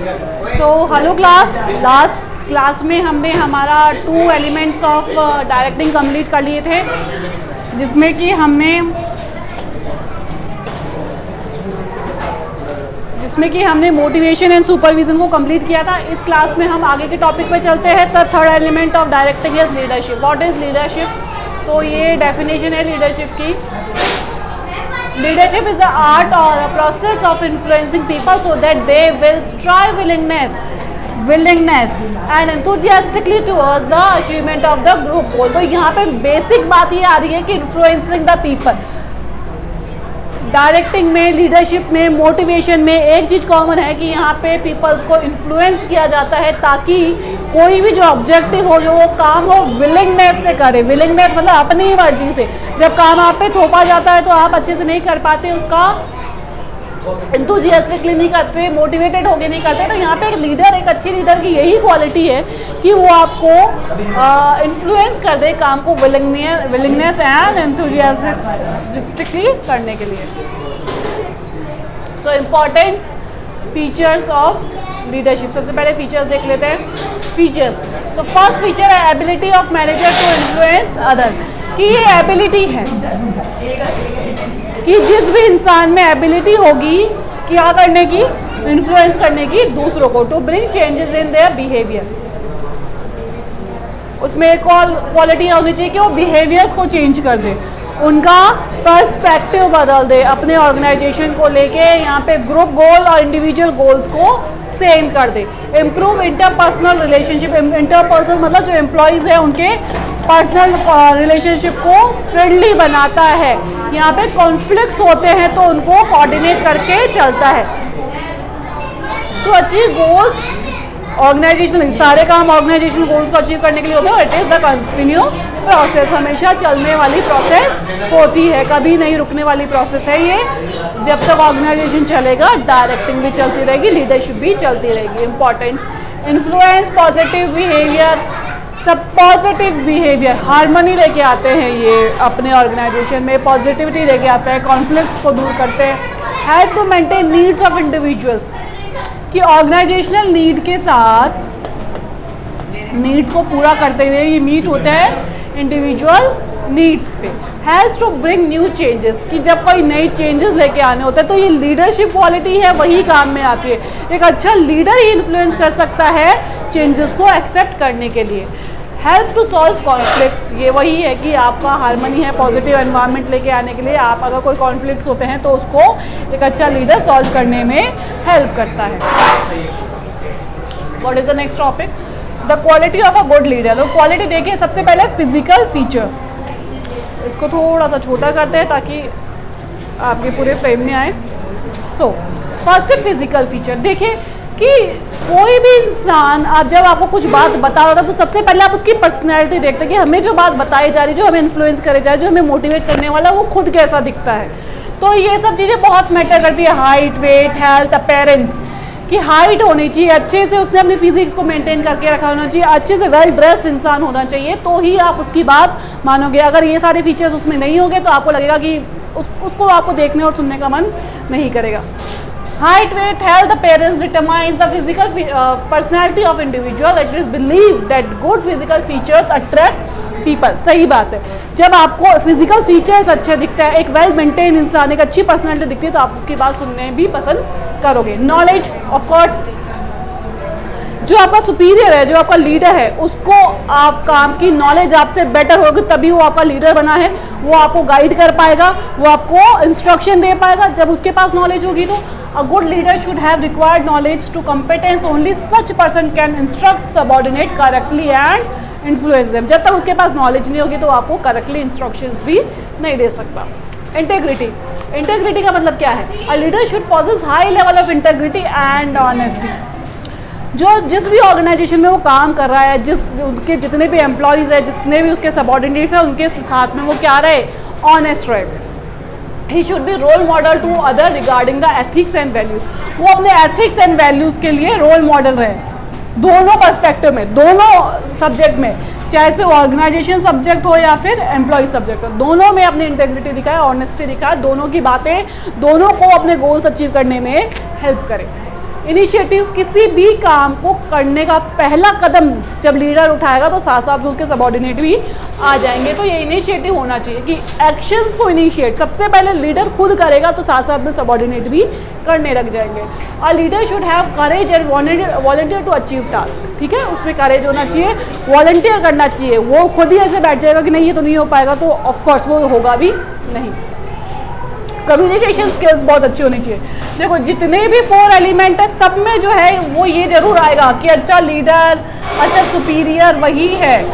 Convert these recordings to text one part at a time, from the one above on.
So hello class, last class में हमने हमारा 2 एलिमेंट्स ऑफ डायरेक्टिंग कंप्लीट कर लिए थे, जिसमें कि हमने मोटिवेशन एंड सुपरविजन को कंप्लीट किया था। इस क्लास में हम आगे के टॉपिक पे चलते हैं। तो third element of directing is leadership. What is leadership? तो ये डेफिनेशन है लीडरशिप की। Leadership is the art or a process of influencing people so that they will strive willingness and enthusiastically towards the achievement of the group goal। तो यहाँ पे basic बात ये आ रही है कि influencing the people। डायरेक्टिंग में, लीडरशिप में, मोटिवेशन में एक चीज़ कॉमन है कि यहाँ पे पीपल्स को इन्फ्लुएंस किया जाता है ताकि कोई भी जो ऑब्जेक्टिव हो, जो वो काम हो, विलिंगनेस से करे। विलिंगनेस मतलब अपनी ही मर्जी से। जब काम आप पे थोपा जाता है तो आप अच्छे से नहीं कर पाते, उसका एंथुसियास्टिकली नहीं करते, मोटिवेटेड होके नहीं करते। तो यहाँ पे एक लीडर, एक अच्छी लीडर की यही क्वालिटी है कि वो आपको इन्फ्लुएंस कर दे काम को विलिंगनेस एंड एंथुसियास्टिकली करने के लिए। तो इम्पोर्टेंस फीचर्स ऑफ लीडरशिप, सबसे पहले फीचर्स देख लेते हैं। फीचर्स, तो फर्स्ट फीचर है ability of manager to influence other. कि ये एबिलिटी है कि जिस भी इंसान में एबिलिटी होगी क्या करने की, इन्फ्लुएंस करने की दूसरों को, to bring changes in their behaviour. उसमें एक और क्वालिटी होनी चाहिए कि वो बिहेवियर्स को चेंज कर दे, उनका पर्सपेक्टिव बदल दे अपने ऑर्गेनाइजेशन को लेके। यहाँ पे ग्रुप गोल और इंडिविजुअल गोल्स को सेम कर दे। Improve interpersonal relationship. इंटरपर्सनल मतलब जो एम्प्लॉयज़ है उनके पर्सनल रिलेशनशिप को फ्रेंडली बनाता है। यहाँ पे कॉन्फ्लिक्ट्स होते हैं तो उनको कोऑर्डिनेट करके चलता है। तो अचीव गोल्स ऑर्गेनाइजेशन, सारे काम ऑर्गेनाइजेशन गोल्स को अचीव करने के लिए होते हैं। It is the continue process, हमेशा चलने वाली प्रोसेस होती है, कभी नहीं रुकने वाली प्रोसेस है ये। जब तक ऑर्गेनाइजेशन चलेगा डायरेक्टिंग भी चलती रहेगी, लीडरशिप भी चलती रहेगी। Important influence positive behaviour. सब पॉजिटिव बिहेवियर, हार्मनी लेके आते हैं ये अपने ऑर्गेनाइजेशन में, पॉजिटिविटी लेके आते हैं, कॉन्फ्लिक्ट्स को दूर करते हैं। Help to maintain needs of individuals, कि ऑर्गेनाइजेशनल नीड के साथ नीड्स को पूरा करते हुए ये मीट होता है इंडिविजुअल नीड्स पे। Helps to bring new changes, कि जब कोई नए चेंजेस लेके आने होते हैं तो ये लीडरशिप क्वालिटी है, वही काम में आती है। एक अच्छा लीडर ही इन्फ्लुएंस कर सकता है चेंजेस को एक्सेप्ट करने के लिए। हेल्प टू सॉल्व कॉन्फ्लिक्ट्स, ये वही है कि आपका हार्मनी है, पॉजिटिव एनवायरनमेंट लेके आने के लिए। आप अगर कोई कॉन्फ्लिक्ट्स होते हैं तो उसको एक अच्छा लीडर सॉल्व करने में हेल्प करता है। What is the next topic? The quality of a good leader. तो क्वालिटी देखिए, सबसे पहले फिजिकल फीचर्स। इसको थोड़ा सा छोटा करते हैं ताकि आपके पूरे फ्रेम में आए। सो फर्स्ट है फिजिकल फीचर। देखिए कि कोई भी इंसान, आप जब आपको कुछ बात बता रहा था तो सबसे पहले आप उसकी पर्सनैलिटी देखते हैं कि हमें जो बात बताई जा रही है, जो हमें इन्फ्लुएंस करे जा रही है, जो हमें मोटिवेट करने वाला, वो खुद कैसा दिखता है। तो ये सब चीज़ें बहुत मैटर करती है। हाइट, वेट, हेल्थ, अपीयरेंस, कि हाइट होनी चाहिए, अच्छे से उसने अपनी फिजिक्स को मेंटेन करके रखा होना चाहिए, अच्छे से वेल ड्रेस इंसान होना चाहिए, तो ही आप उसकी बात मानोगे। अगर ये सारे फीचर्स उसमें नहीं होंगे तो आपको लगेगा कि उसको आपको देखने और सुनने का मन नहीं करेगा। Height, weight, health, appearance determines the physical personality of individual. It is believed that good physical features attract people. सही बात है। जब आपको फिजिकल फीचर्स अच्छे दिखते हैं, एक वेल मेंटेन इंसान, एक अच्छी पर्सनैलिटी दिखती है, तो आप उसकी बात सुनने भी पसंद करोगे। नॉलेज, ऑफ कोर्स, जो आपका सुपीरियर है, जो आपका लीडर है, उसको आप काम की नॉलेज आपसे बेटर होगी, तभी वो आपका लीडर बना है। वो आपको गाइड कर पाएगा, वो आपको इंस्ट्रक्शन दे पाएगा। जब उसके पास नॉलेज होगी तो a good leader should have required knowledge to competence. Only such person can instruct subordinate correctly and influence them. जब तक उसके पास नॉलेज नहीं होगी तो आपको करेक्टली इंस्ट्रक्शंस भी नहीं दे सकता। इंटेग्रिटी, इंटेग्रिटी का मतलब क्या है? A leader should possess high level of integrity and honesty. जो जिस भी ऑर्गेनाइजेशन में वो काम कर रहा है, उनके जितने भी एम्प्लॉयज़ हैं, जितने भी उसके सबऑर्डिनेट्स हैं, उनके साथ में वो क्या रहे? ऑनेस्ट रहे। He should be role model to other regarding the ethics and values. वो अपने ethics and values के लिए रोल मॉडल रहे, दोनों पर्सपेक्टिव में, दोनों सब्जेक्ट में, चाहे से ऑर्गेनाइजेशन सब्जेक्ट हो या फिर एम्प्लॉय सब्जेक्ट हो, दोनों में अपनी इंटेग्रिटी दिखाए, ऑनेस्टी दिखाए, दोनों की बातें दोनों को अपने गोल्स अचीव करने में हेल्प करें। इनिशिएटिव, किसी भी काम को करने का पहला कदम जब लीडर उठाएगा तो साथ साथ उसके सबऑर्डिनेट भी आ जाएंगे। तो ये इनिशिएटिव होना चाहिए कि एक्शंस को इनिशिएट सबसे पहले लीडर खुद करेगा तो साथ साथ में सबऑर्डिनेट भी करने लग जाएंगे। और leader should have courage and volunteer to achieve task, ठीक है, उसमें करेज होना चाहिए, वॉलंटियर करना चाहिए। वो खुद ही ऐसे बैठ जाएगा कि नहीं ये तो नहीं हो पाएगा तो ऑफकोर्स वो होगा भी नहीं। कम्युनिकेशन स्किल्स बहुत अच्छी होनी चाहिए। देखो जितने भी 4 एलिमेंट है सब में जो है वो ये जरूर आएगा कि अच्छा लीडर, अच्छा सुपीरियर वही है,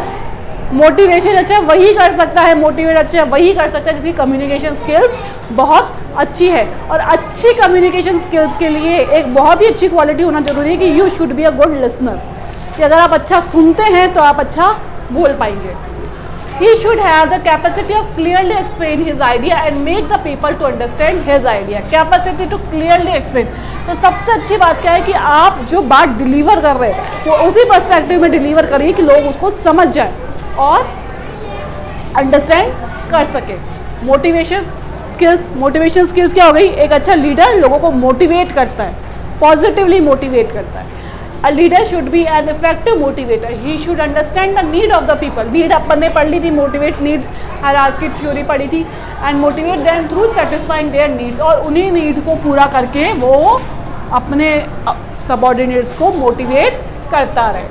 मोटिवेशन अच्छा वही कर सकता है, मोटिवेट अच्छा वही कर सकता है जिसकी कम्युनिकेशन स्किल्स बहुत अच्छी है। और अच्छी कम्युनिकेशन स्किल्स के लिए एक बहुत ही अच्छी क्वालिटी होना जरूरी है कि you should be a good listener, कि अगर आप अच्छा सुनते हैं तो आप अच्छा बोल पाएंगे। He should have the capacity of clearly explain his idea and make the people to understand his idea. Capacity to clearly explain. तो सबसे अच्छी बात क्या है कि आप जो बात डिलीवर कर रहे हैं वो उसी पर्सपेक्टिव में डिलीवर करिए कि लोग उसको समझ जाए और अंडरस्टैंड कर सके। मोटिवेशन स्किल्स क्या हो गई? एक अच्छा लीडर लोगों को मोटिवेट करता है, पॉजिटिवली मोटिवेट करता है। A leader should be an effective motivator. He should understand the need of the people. Need अपन ने पढ़ ली थी, motivate need hierarchy theory पढ़ी थी, and motivate them through satisfying their needs. और उन्हीं नीड को पूरा करके वो अपने सबऑर्डिनेट्स को मोटिवेट करता रहे।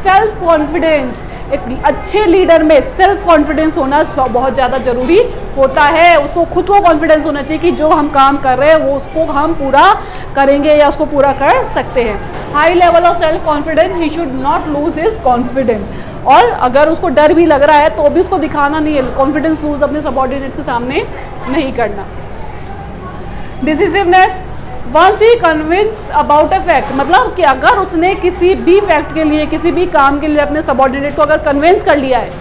सेल्फ कॉन्फिडेंस, एक अच्छे लीडर में सेल्फ कॉन्फिडेंस होना बहुत ज़्यादा ज़रूरी होता है। उसको खुद को कॉन्फिडेंस होना चाहिए कि जो हम काम कर रहे हैं वो उसको हम पूरा करेंगे या उसको पूरा कर सकते हैं। High level of self confidence, he should not lose his confidence. और अगर उसको डर भी लग रहा है तो भी उसको दिखाना नहीं है, कॉन्फिडेंस लूज अपने सबऑर्डिनेट्स के सामने नहीं करना। Decisiveness, once he convinced about a fact, मतलब कि अगर उसने किसी भी फैक्ट के लिए, किसी भी काम के लिए अपने सबऑर्डिनेट को अगर कन्विंस कर लिया है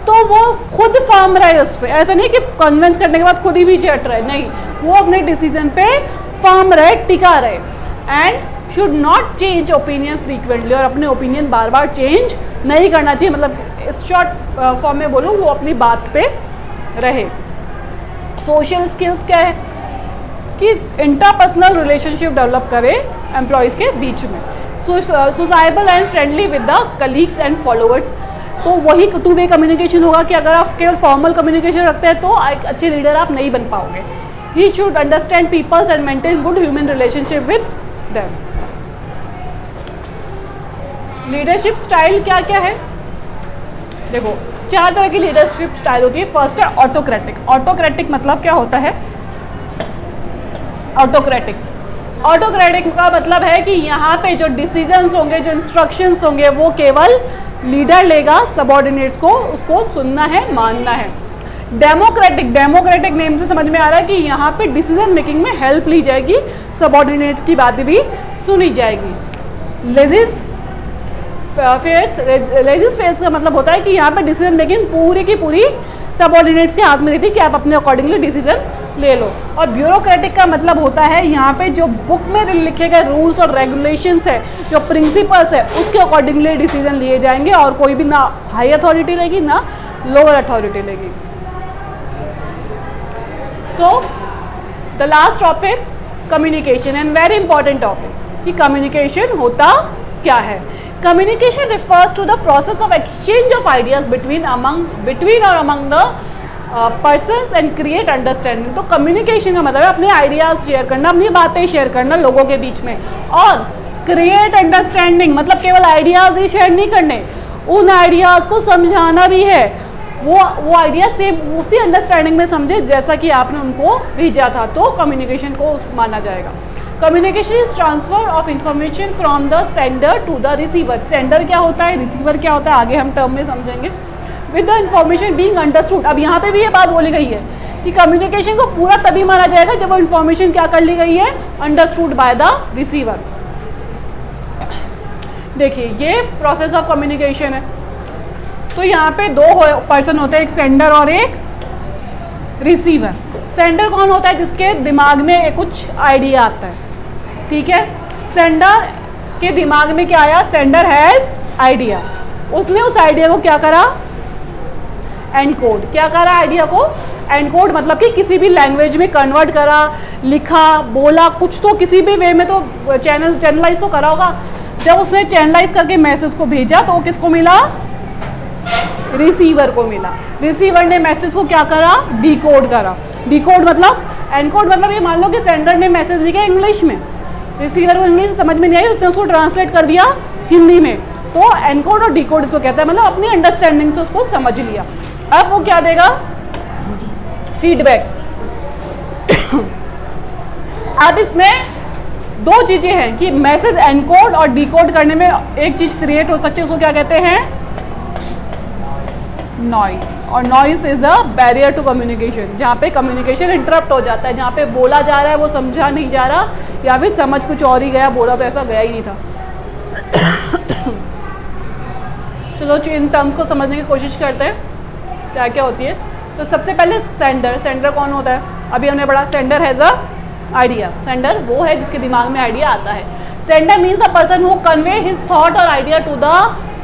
तो वो खुद फर्म रहे उस पर। ऐसा नहीं कि कन्विंस करने के बाद खुद ही पीछे हट रहे, नहीं, वो अपने डिसीजन पे फर्म रहे, टिका रहे। And should not change opinion frequently, और अपने ओपिनियन बार बार चेंज नहीं करना चाहिए। मतलब इस शॉर्ट फॉर्म में बोलूँ, वो अपनी बात पे रहे। सोशल स्किल्स क्या है कि इंटरपर्सनल रिलेशनशिप डेवलप करें एम्प्लॉयज़ के बीच में, sociable and friendly with the colleagues and followers. तो वही 2 वे कम्युनिकेशन होगा कि अगर आप केवल फॉर्मल कम्युनिकेशन रखते हैं तो एक अच्छे लीडर आप नहीं बन पाओगे। He should understand peoples and maintain good human relationship with them. Leadership style क्या क्या है? देखो 4 तरह की लीडरशिप स्टाइल होती है। फर्स्ट है ऑटोक्रेटिक। ऑटोक्रेटिक मतलब क्या होता है? ऑटोक्रेटिक का मतलब है कि यहाँ पे जो डिसीजंस होंगे, जो इंस्ट्रक्शंस होंगे, वो केवल लीडर लेगा, सबऑर्डिनेट्स को उसको सुनना है, मानना है। डेमोक्रेटिक नेम से समझ में आ रहा है कि यहाँ पे डिसीजन मेकिंग में हेल्प ली जाएगी, सबऑर्डिनेट्स की बातें भी सुनी जाएगी। लेजिस फेयर्स का मतलब होता है कि यहाँ पे डिसीजन मेकिंग पूरी की पूरी सबऑर्डिनेट्स के हाथ में देती है कि आप अपने अकॉर्डिंगली डिसीजन ले लो। और ब्यूरोक्रेटिक का मतलब होता है यहाँ पे जो बुक में लिखे गए रूल्स और रेगुलेशंस है, जो प्रिंसिपल्स है, उसके अकॉर्डिंगली डिसीजन लिए जाएंगे और कोई भी ना हाई अथॉरिटी लेगी ना लोअर अथॉरिटी लेगी। So the last topic communication, and very important topic कि कम्युनिकेशन होता क्या है। Communication refers to the process of exchange of ideas between or among the persons and create understanding। तो communication का मतलब है अपने ideas शेयर करना, अपनी बातें शेयर करना लोगों के बीच में। और create understanding मतलब केवल ideas ही शेयर नहीं करने, उन ideas को समझाना भी है। वो आइडिया सेम उसी अंडरस्टैंडिंग में समझे जैसा कि आपने उनको भेजा था, तो कम्युनिकेशन को माना जाएगा। Communication is transfer of information from the sender to the receiver. Sender क्या होता है, रिसीवर क्या होता है, आगे हम टर्म में समझेंगे। With the information being understood, अब यहाँ पे भी ये बात बोली गई है कि कम्युनिकेशन को पूरा तभी माना जाएगा जब वो इंफॉर्मेशन क्या कर ली गई है, अंडरस्टूड बाय द रिसीवर। देखिए ये प्रोसेस ऑफ कम्युनिकेशन है। तो यहाँ पे 2 पर्सन होते हैं, एक सेंडर और एक रिसीवर। सेंडर कौन होता है? जिसके दिमाग में कुछ आइडिया आता है, ठीक है। सेंडर के दिमाग में क्या आया? Sender has idea. उसने उस आइडिया को क्या करा? एनकोड। क्या करा? आइडिया को एनकोड मतलब कि किसी भी लैंग्वेज में कन्वर्ट करा, लिखा, बोला, कुछ तो किसी भी वे में तो चैनलाइज तो करा होगा। जब उसने चैनलाइज करके मैसेज को भेजा तो किसको मिला? रिसीवर को मिला। रिसीवर ने मैसेज को क्या करा? डिकोड करा। डिकोड मतलब, एनकोड मतलब ये मान लो कि सेंडर ने मैसेज लिखा इंग्लिश में, रिसीवर को इंग्लिश समझ में नहीं आई, उसने उसको ट्रांसलेट कर दिया हिंदी में, तो एनकोड और डिकोड इसको कहता है, मतलब अपनी अंडरस्टैंडिंग से उसको समझ लिया। अब वो क्या देगा? फीडबैक। अब इसमें दो चीजें हैं कि मैसेज एनकोड और डिकोड करने में एक चीज क्रिएट हो सकती है, उसको क्या कहते हैं? नॉइस। और noise is a barrier to communication, जहाँ पे कम्युनिकेशन इंटरप्ट हो जाता है, जहाँ पे बोला जा रहा है वो समझा नहीं जा रहा, या फिर समझ कुछ और ही गया, बोला तो ऐसा गया ही नहीं था। चलो इन टर्म्स को समझने की कोशिश करते हैं क्या क्या होती है। तो सबसे पहले सेंडर। सेंडर कौन होता है? अभी हमने पढ़ा sender has a idea. Sender वो है जिसके दिमाग में आइडिया आता है। Sender means the person who convey his thought और idea to the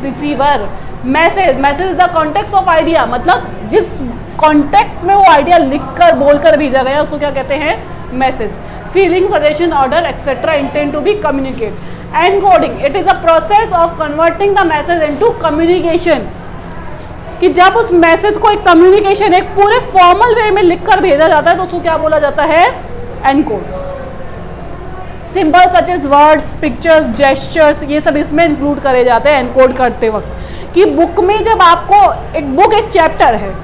receiver. Message, message is the context of idea, मतलब जिस कॉन्टेक्स्ट में वो आइडिया लिख कर बोल कर भेजा गया उसको क्या कहते हैं? Message. Feeling, suggestion, order etcetera intent to be communicate. Encoding, it is a process of converting the message into communication, कि जब उस मैसेज को एक कम्युनिकेशन, एक पूरे फॉर्मल वे में लिख कर भेजा जाता है तो उसको क्या बोला जाता है? Encode. Symbol such as words, pictures, gestures, ये सब इसमें इंक्लूड करे जाते हैं एनकोड करते वक्त। कि बुक में जब आपको एक चैप्टर है,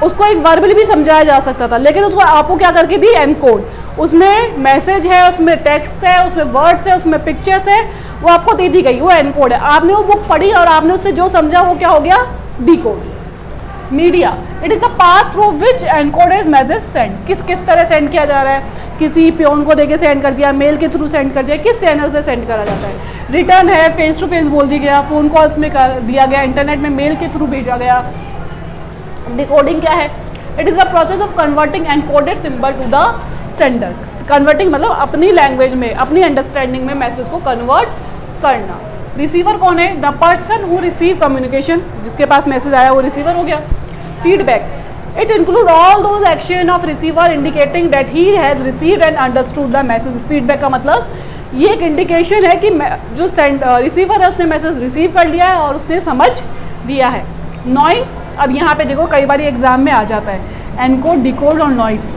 उसको एक वर्बली भी समझाया जा सकता था, लेकिन उसको आपको क्या करके दी? एनकोड। उसमें मैसेज है, उसमें टेक्स्ट है, उसमें वर्ड्स है, उसमें पिक्चर्स है, वो आपको दे दी गई, वो एनकोड है। आपने वो बुक पढ़ी और आपने उससे जो समझा वो क्या हो गया? Decode. Media, it is a path through which encoded message send. किस किस तरह सेंड किया जा रहा है? किसी पियोन को देके सेंड कर दिया, मेल के थ्रू सेंड कर दिया, किस चैनल से सेंड करा जाता है? रिटर्न है, फेस टू फेस बोल दिया गया, फ़ोन कॉल्स में कर दिया गया, इंटरनेट में मेल के थ्रू भेजा गया। डिकोडिंग क्या है? It is a process of converting encoded symbol to the sender. Converting मतलब अपनी लैंग्वेज में, अपनी अंडरस्टैंडिंग में मैसेज को कन्वर्ट करना। रिसीवर कौन है? The person who receive communication, जिसके पास मैसेज आया वो रिसीवर हो गया। Feedback, it include all those action of receiver indicating that he has received and understood the message. Feedback का मतलब ये एक इंडिकेशन है कि जो रिसीवर है उसने मैसेज रिसीव कर लिया है और उसने समझ लिया है। नॉइस, अब यहाँ पे देखो कई बार एग्जाम में आ जाता है एनकोड, डिकोड और noise.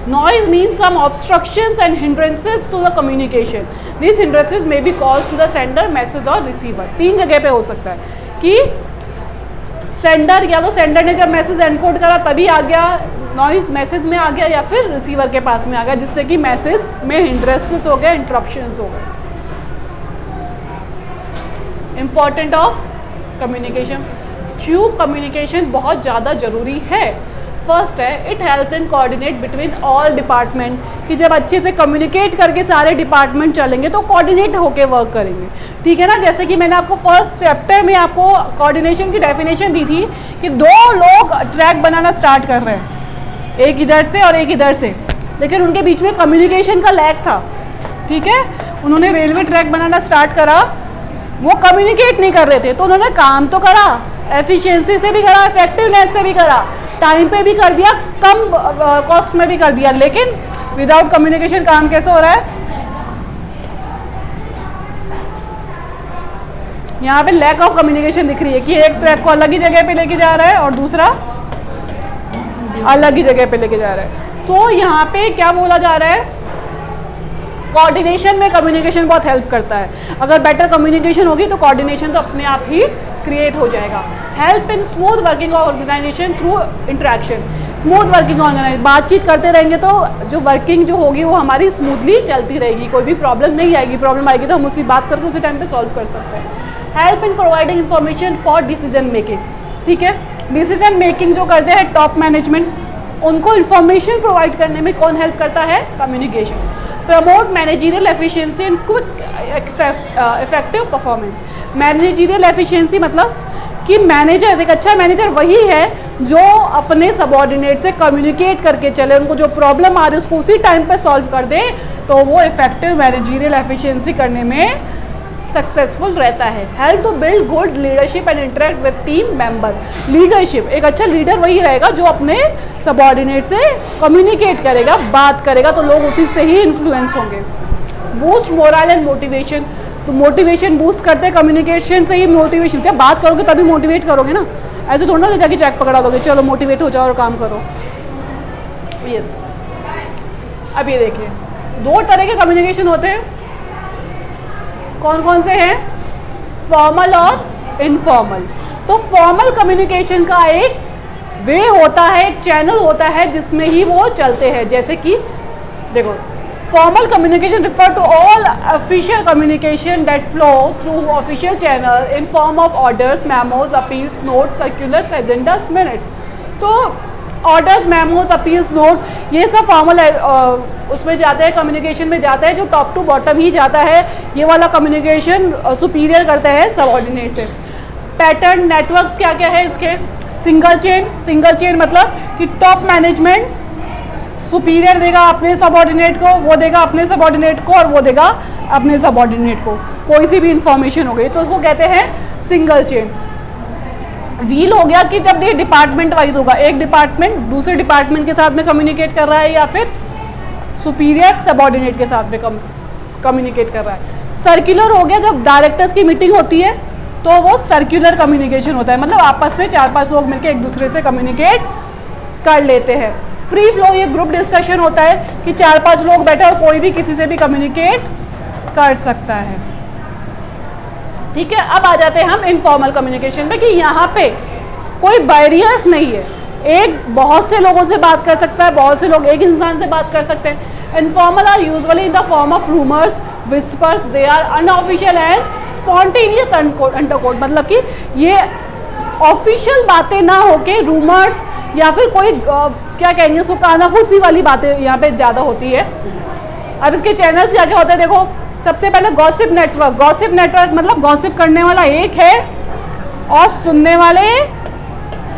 Noise means some obstructions and hindrances to the communication. These hindrances may be caused to the sender, message और receiver. तीन जगह पे हो सकता है कि सेंडर, या तो सेंडर ने जब मैसेज एनकोड करा तभी आ गया नॉइज, मैसेज में आ गया, या फिर रिसीवर के पास में आ गया, जिससे कि मैसेज में हिंड्रेंसेस हो गए, इंटरप्शंस हो गए। Important of communication. क्यों कम्युनिकेशन बहुत ज़्यादा ज़रूरी है? फर्स्ट है, it help in coordinate between all department, कि जब अच्छे से कम्युनिकेट करके सारे डिपार्टमेंट चलेंगे तो कोऑर्डिनेट होके वर्क करेंगे। ठीक है ना? जैसे कि मैंने आपको फर्स्ट चैप्टर में आपको कोऑर्डिनेशन की डेफिनेशन दी थी कि दो लोग ट्रैक बनाना स्टार्ट कर रहे हैं, एक इधर से और एक इधर से, लेकिन उनके बीच में कम्युनिकेशन का लैक था। ठीक है? उन्होंने रेलवे ट्रैक बनाना स्टार्ट करा, वो कम्युनिकेट नहीं कर रहे थे, तो उन्होंने काम तो करा, एफिशिएंसी से भी करा, इफेक्टिवनेस से भी करा, टाइम पे भी कर दिया, कम कॉस्ट में भी कर दिया, लेकिन विदाउट कम्युनिकेशन काम कैसे हो रहा है? यहाँ पे लैक ऑफ कम्युनिकेशन दिख रही है कि एक ट्रैक को अलग ही जगह पे लेके जा रहा है और दूसरा अलग ही जगह पे लेके जा रहा है। तो यहाँ पे क्या बोला जा रहा है? कोऑर्डिनेशन में कम्युनिकेशन बहुत हेल्प करता है। अगर बेटर कम्युनिकेशन होगी तो कोऑर्डिनेशन तो अपने आप ही क्रिएट हो जाएगा। Help in smooth working organisation through interaction. Smooth working organise, बातचीत करते रहेंगे तो जो वर्किंग जो होगी वो हमारी स्मूथली चलती रहेगी, कोई भी प्रॉब्लम नहीं आएगी। प्रॉब्लम आएगी तो हम उसी बात करके उसी टाइम पे सॉल्व कर सकते हैं। Help in providing information for decision making. ठीक है? डिसीजन मेकिंग जो करते हैं टॉप मैनेजमेंट, उनको इन्फॉर्मेशन प्रोवाइड करने में कौन हेल्प करता है? Communication. Promote managerial efficiency and quick effective performance. Managerial efficiency मतलब कि मैनेजर, एक अच्छा मैनेजर वही है जो अपने सबऑर्डिनेट से कम्युनिकेट करके चले, उनको जो प्रॉब्लम आ रही है उसको उसी टाइम पे सॉल्व कर दे, तो वो इफेक्टिव मैनेजरियल एफिशिएंसी करने में सक्सेसफुल रहता है। Help to build good leadership and interact with team member. Leadership, एक अच्छा लीडर वही रहेगा जो अपने सबऑर्डिनेट से कम्युनिकेट करेगा, बात करेगा, तो लोग उसी से ही इन्फ्लुएंस होंगे। बूस्ट मोरल एंड मोटिवेशन, तो मोटिवेशन बूस्ट करते हैं कम्युनिकेशन से ही। मोटिवेशन, जब बात करोगे तभी मोटिवेट करोगे ना, ऐसे थोड़ा ना ले जाके चेक पकड़ा दोगे चलो मोटिवेट हो जाओ और काम करो। यस, अब ये देखिए 2 तरह के कम्युनिकेशन होते हैं, कौन कौन से हैं? फॉर्मल और इनफॉर्मल। तो फॉर्मल कम्युनिकेशन का एक वे होता है, एक चैनल होता है जिसमें ही वो चलते हैं। जैसे कि देखो, formal communication refer to all official communication that flow through official channel in form of orders, memos, appeals, notes, circulars, agendas, minutes। तो orders, memos, appeals, note ये सब फॉर्मल उसमें जाता है, कम्युनिकेशन में जाता है, जो टॉप टू बॉटम ही जाता है। ये वाला कम्युनिकेशन सुपीरियर करता है सबऑर्डिनेट से। पैटर्न नेटवर्क क्या क्या है इसके? सिंगल चेन, सिंगल चेन मतलब कि टॉप मैनेजमेंट सुपीरियर देगा अपने सबऑर्डिनेट को, वो देगा अपने सबऑर्डिनेट को, और वो देगा अपने सबऑर्डिनेट को। कोई सी भी इंफॉर्मेशन हो गई तो उसको कहते हैं सिंगल चेन। व्हील हो गया कि जब ये डिपार्टमेंट वाइज होगा, एक डिपार्टमेंट दूसरे डिपार्टमेंट के साथ में कम्युनिकेट कर रहा है या फिर सुपीरियर सबऑर्डिनेट के साथ में कम्युनिकेट कर रहा है। सर्कुलर हो गया जब डायरेक्टर्स की मीटिंग होती है तो वो सर्कुलर कम्युनिकेशन होता है, मतलब आपस में 4-5 लोग मिलकर एक दूसरे से कम्युनिकेट कर लेते हैं। फ्री फ्लो ये ग्रुप डिस्कशन होता है कि 4-5 लोग बैठे और कोई भी किसी से भी कम्युनिकेट कर सकता है। ठीक है, अब आ जाते हैं हम इनफॉर्मल कम्युनिकेशन पे कि यहाँ पे कोई बैरियर्स नहीं है, एक बहुत से लोगों से बात कर सकता है, बहुत से लोग एक इंसान से बात कर सकते हैं। Informal are usually in the form of rumours, whispers, they are unofficial and spontaneous undercode, मतलब कि ये ऑफिशियल बातें ना होके रूमर्स या फिर कोई क्या कहेंगे उसको कानाफूसी वाली बातें यहाँ पे ज़्यादा होती है। अब इसके चैनल्स क्या क्या होते हैं देखो, सबसे पहले गॉसिप नेटवर्क। गॉसिप नेटवर्क मतलब गॉसिप करने वाला एक है और सुनने वाले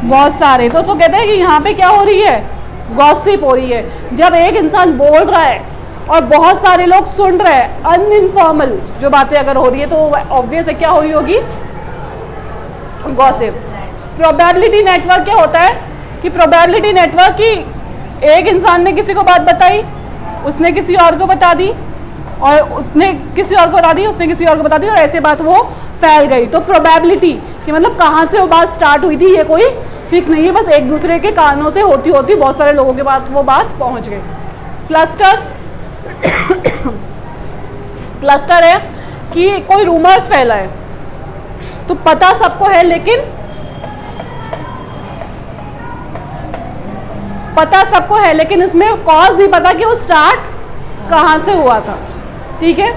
बहुत सारे, तो उसको कहते हैं कि यहाँ पे क्या हो रही है? गॉसिप हो रही है। जब एक इंसान बोल रहा है और बहुत सारे लोग सुन रहे हैं, अनइनफॉर्मल जो बातें अगर हो रही है तो ऑब्वियस है क्या हो रही होगी? गॉसिप। प्रोबेबिलिटी नेटवर्क क्या होता है कि प्रोबेबिलिटी नेटवर्क की एक इंसान ने किसी को बात बताई, उसने किसी और को बता दी, और उसने किसी और को बता दी, उसने किसी और को बता दी, और ऐसे बात वो फैल गई। तो प्रोबेबिलिटी कि मतलब कहाँ से वो बात स्टार्ट हुई थी ये कोई फिक्स नहीं है, बस एक दूसरे के कानों से होती होती बहुत सारे लोगों के पास वो बात पहुँच गई। क्लस्टर क्लस्टर है कि कोई रूमर्स फैला है तो पता सबको है लेकिन इसमें कॉज नहीं पता कि वो स्टार्ट कहाँ से हुआ था। ठीक है,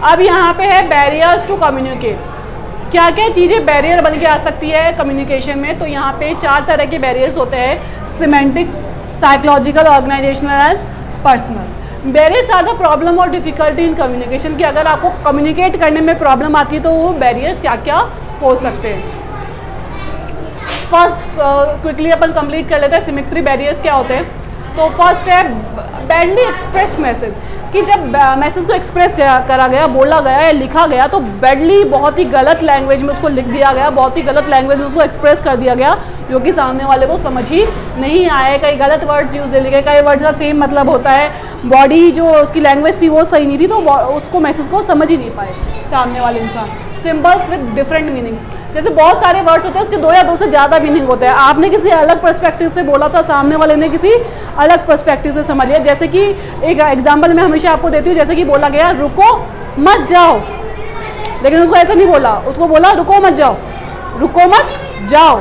अब यहाँ पे है बैरियर्स टू कम्युनिकेट। क्या क्या चीज़ें बैरियर बन के आ सकती है कम्युनिकेशन में? तो यहाँ पे 4 तरह के बैरियर्स होते हैं, semantic, psychological, organisational and personal. Barriers are the problem और डिफिकल्टी इन कम्युनिकेशन, कि अगर आपको कम्युनिकेट करने में प्रॉब्लम आती है तो वो बैरियर्स क्या क्या हो सकते हैं। फर्स्ट क्विकली अपन कंप्लीट कर लेते हैं सिमेट्री बैरियर्स क्या होते हैं। तो फर्स्ट है बैडली एक्सप्रेस मैसेज, कि जब मैसेज को एक्सप्रेस करा गया, बोला गया या लिखा गया तो बैडली बहुत ही गलत लैंग्वेज में उसको लिख दिया गया, बहुत ही गलत लैंग्वेज में उसको एक्सप्रेस कर दिया गया, जो कि सामने वाले को समझ ही नहीं आए। कई गलत वर्ड्स यूज़ ले लिए गए, कई वर्ड्स का सेम मतलब होता है, बॉडी जो उसकी लैंग्वेज थी वो सही नहीं थी तो उसको मैसेज को समझ ही नहीं पाए सामने वाले इंसान। सिम्बल्स विद डिफरेंट मीनिंग, जैसे बहुत सारे वर्ड्स होते हैं उसके 2 या 2 से ज़्यादा मीनिंग होते हैं। आपने किसी अलग पर्सपेक्टिव से बोला था, सामने वाले ने किसी अलग पर्सपेक्टिव से समझ लिया। जैसे कि एक एग्जांपल मैं हमेशा आपको देती हूँ, जैसे कि बोला गया रुको मत जाओ, लेकिन उसको ऐसा नहीं बोला, उसको बोला रुको मत जाओ, रुको मत जाओ।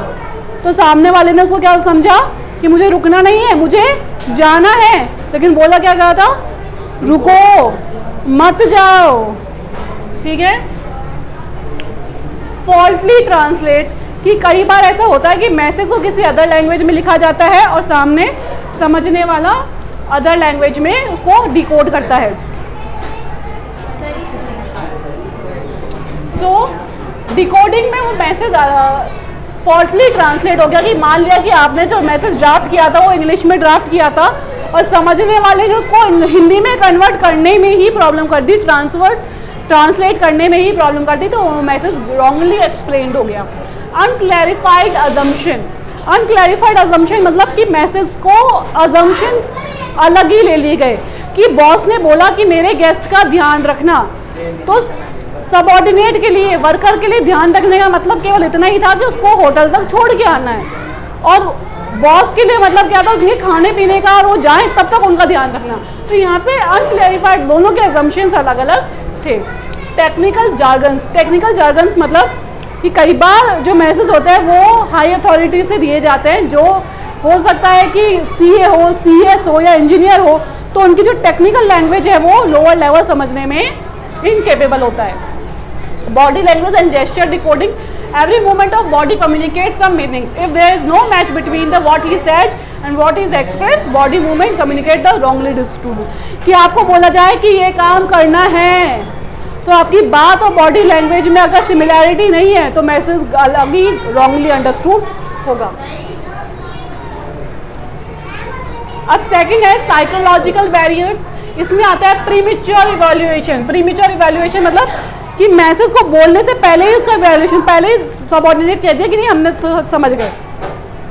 तो सामने वाले ने उसको क्या समझा कि मुझे रुकना नहीं है, मुझे जाना है, लेकिन बोला क्या गया था? रुको मत जाओ। ठीक है, फॉल्टली ट्रांसलेट, कि कई बार ऐसा होता है कि मैसेज को किसी अदर लैंग्वेज में लिखा जाता है और सामने समझने वाला अदर लैंग्वेज में उसको डिकोड करता है। तो डिकोडिंग में वो मैसेज फॉल्टली ट्रांसलेट हो गया, कि मान लिया कि आपने जो मैसेज ड्राफ्ट किया था वो इंग्लिश में ड्राफ्ट किया था और समझने वाले ने उसको हिंदी में कन्वर्ट करने में ही प्रॉब्लम कर दी, ट्रांसलेट करने में ही प्रॉब्लम कर दी, तो वो मैसेज रॉन्गली एक्सप्लेन्ड हो गया। अनक्लैरिफाइड अजम्पशन, अनक्लैरिफाइड अजम्पशन मतलब कि मैसेज को अजम्पशंस अलग ही ले लिए गए कि बॉस ने बोला कि मेरे गेस्ट का ध्यान रखना, तो सबऑर्डिनेट के लिए, वर्कर के लिए ध्यान रखने का मतलब केवल इतना ही था कि उसको होटल तक छोड़ के आना है, और बॉस के लिए मतलब क्या था, ये खाने पीने का और वो जाए तब तक उनका ध्यान रखना। तो यहाँ पे अनक्लैरिफाइड, दोनों के अजम्पशंस अलग अलग थे। टेक्निकल जार्गन्स मतलब कि कई बार जो मैसेज होते हैं वो हाई अथॉरिटी से दिए जाते हैं, जो हो सकता है कि सीए हो, सीएस हो या इंजीनियर हो, तो उनकी जो टेक्निकल लैंग्वेज है वो लोअर लेवल समझने में इनकेपेबल होता है। Body language and gesture decoding, every movement of body communicates some meanings. If there is no match between the what he said and what is expressed, body movement communicate the wrongly distributed। कि आपको बोला जाए कि ये काम करना है, तो आपकी बात और बॉडी लैंग्वेज में अगर सिमिलैरिटी नहीं है तो मैसेज अलग ही रॉन्गली अंडरस्टूड होगा। अब सेकंड है साइकोलॉजिकल बैरियर्स, इसमें आता है प्रीमेच्योर इवैल्यूएशन। प्रीमेच्योर इवैल्यूएशन मतलब कि मैसेज को बोलने से पहले ही उसका इवैल्यूएशन, पहले ही सबऑर्डिनेट कह दिया कि नहीं हमने समझ गए,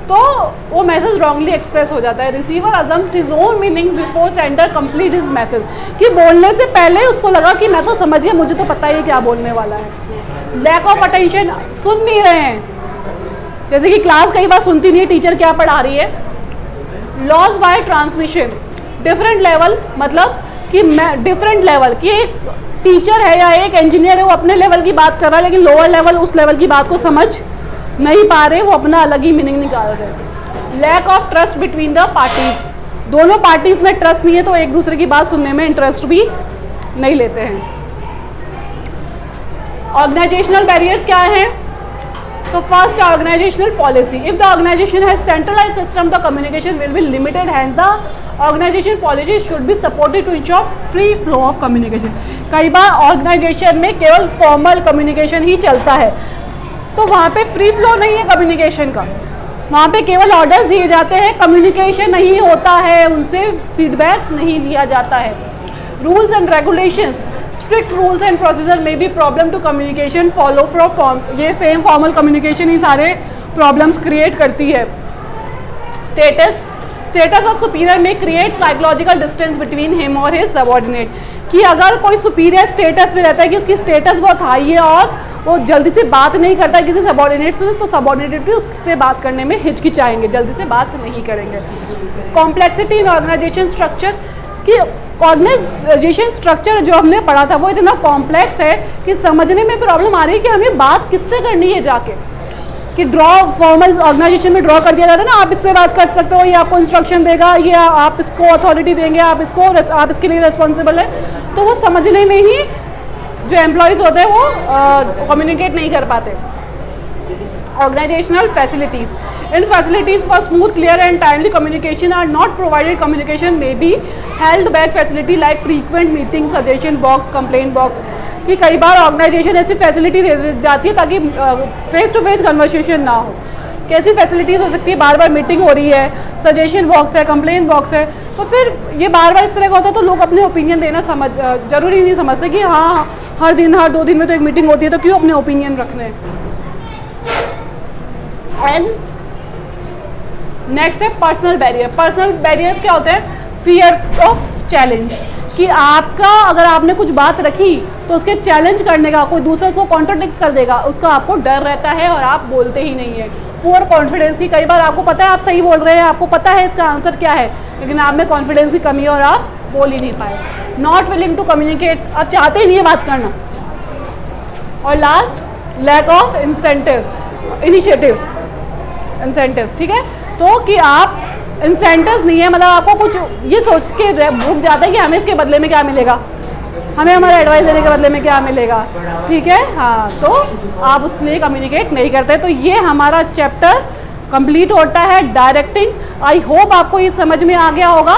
तो वो मैसेज रॉन्गली एक्सप्रेस हो जाता है। Receiver assumed his own meaning before sender complete his message, कि बोलने से पहले उसको लगा कि मैं तो समझ गया, मुझे तो पता ही क्या बोलने वाला है। लैक ऑफ अटेंशन, सुन नहीं रहे हैं, जैसे कि क्लास कई बार सुनती नहीं है टीचर क्या पढ़ा रही है। Loss by transmission, different level मतलब कि मैं डिफरेंट लेवल कि एक टीचर है या एक इंजीनियर है, वो अपने लेवल की बात कर रहा है, लेकिन लोअर लेवल उस लेवल की बात को समझ नहीं पा रहे, वो अपना अलग ही मीनिंग निकाल रहे। Lack of trust between the parties, दोनों पार्टीज में ट्रस्ट नहीं है तो एक दूसरे की बात सुनने में इंटरेस्ट भी नहीं लेते हैं। ऑर्गेनाइजेशनल बैरियर्स क्या हैं? तो first organisational policy, if the organisation has centralised system the communication will be limited, hence the organisation policy should be supported to ensure free flow of communication. कई बार ऑर्गेनाइजेशन में केवल फॉर्मल कम्युनिकेशन ही चलता है, तो वहाँ पे फ्री फ्लो नहीं है कम्युनिकेशन का, वहाँ पे केवल ऑर्डर्स दिए जाते हैं, कम्युनिकेशन नहीं होता है, उनसे फीडबैक नहीं लिया जाता है। Rules and regulations, strict rules and procedure में भी problem to communication follow from form, ये सेम फॉर्मल कम्युनिकेशन ही सारे प्रॉब्लम्स क्रिएट करती है। स्टेटस ऑफ सुपीरियर में create psychological distance between him और हिज सबऑर्डिनेट, कि अगर कोई सुपीरियर स्टेटस में रहता है कि उसकी स्टेटस बहुत हाई है और वो जल्दी से बात नहीं करता किसी सबऑर्डिनेट से, तो सबऑर्डिनेट भी उससे बात करने में हिचकिचाएंगे, जल्दी से बात नहीं करेंगे। कॉम्प्लेक्सिटी इन ऑर्गेनाइजेशन स्ट्रक्चर, कि ऑर्गेनाइजेशन स्ट्रक्चर जो हमने पढ़ा था वो इतना कॉम्प्लेक्स है कि समझने में प्रॉब्लम आ रही है कि हमें बात किससे करनी है जाके, कि ड्रॉ फॉर्मल ऑर्गेनाइजेशन में ड्रॉ कर दिया जाता है ना, आप इससे बात कर सकते हो, ये आपको इंस्ट्रक्शन देगा, ये आप इसको अथॉरिटी देंगे, आप इसके लिए रिस्पॉन्सिबल है, तो वो समझने में ही जो एम्प्लॉयज़ होते हैं वो कम्युनिकेट नहीं कर पाते। Organisational facilities, in facilities for smooth clear and timely communication are not provided, communication में be held back facility like frequent meeting, suggestion box, complaint box, कि कई बार ऑर्गेनाइजेशन ऐसी फैसिलिटी दे जाती है ताकि फेस टू फेस कन्वर्सेशन ना हो। कैसी फैसिलिटीज़ हो सकती है? बार बार मीटिंग हो रही है, सजेशन बॉक्स है, कंप्लेन बॉक्स है, तो फिर ये बार बार इस तरह का होता है तो लोग अपने ओपिनियन देना जरूरी नहीं समझते कि हाँ हर 2 दिन में तो एक मीटिंग होती है तो क्यों अपने ओपिनियन रखने। एंड नेक्स्ट है पर्सनल बैरियर। पर्सनल बैरियर्स क्या होते हैं? फियर ऑफ चैलेंज, कि आपका अगर आपने कुछ बात रखी तो उसके चैलेंज करने का, कोई दूसरा उसको कॉन्ट्राडिक्ट कर देगा, उसका आपको डर रहता है और आप बोलते ही नहीं है। पुअर कॉन्फिडेंस, की कई बार आपको पता है आप सही बोल रहे हैं, आपको पता है इसका आंसर क्या है, लेकिन आप में कॉन्फिडेंस की कमी है और आप बोल ही नहीं पाए। नॉट विलिंग टू कम्युनिकेट, आप चाहते ही नहीं है बात करना। और लास्ट, लैक ऑफ इनिशिएटिव्स, ठीक है, तो कि आप इंसेंटिव्स नहीं है, मतलब आपको कुछ ये सोच के रुक जाता है कि हमें इसके बदले में क्या मिलेगा, हमें हमारा एडवाइस देने के बदले में क्या मिलेगा, ठीक है, हाँ, तो आप उसके लिए कम्युनिकेट नहीं करते। तो ये हमारा चैप्टर कंप्लीट होता है डायरेक्टिंग। आई होप आपको ये समझ में आ गया होगा,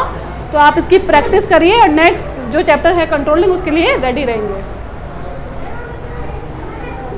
तो आप इसकी प्रैक्टिस करिए और नेक्स्ट जो चैप्टर है कंट्रोलिंग उसके लिए रेडी रहेंगे।